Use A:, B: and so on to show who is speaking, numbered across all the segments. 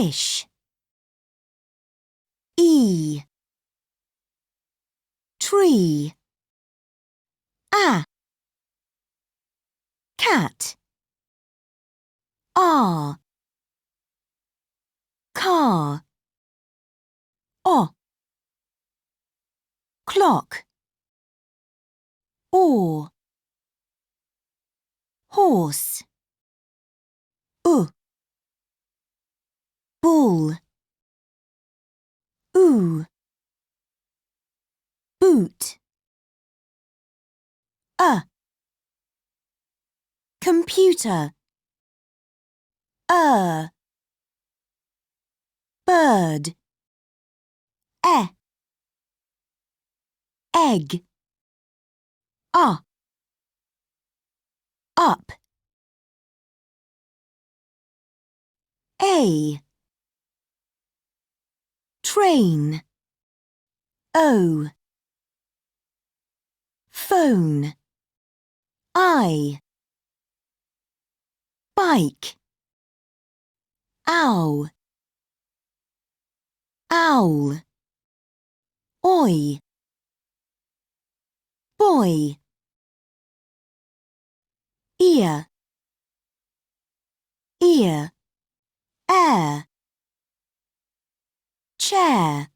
A: fish. E. Tree. A. Cat. R. Car. O. Clock. Or. Horse. U. Bull. Oo. Boot. A. Computer. Bird. E. Egg. Up. A. Train. O. Phone. I. Bike. Ow. Owl. Oi. Boy. Ear. Ear. Air. Chair.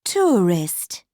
A: Tourist.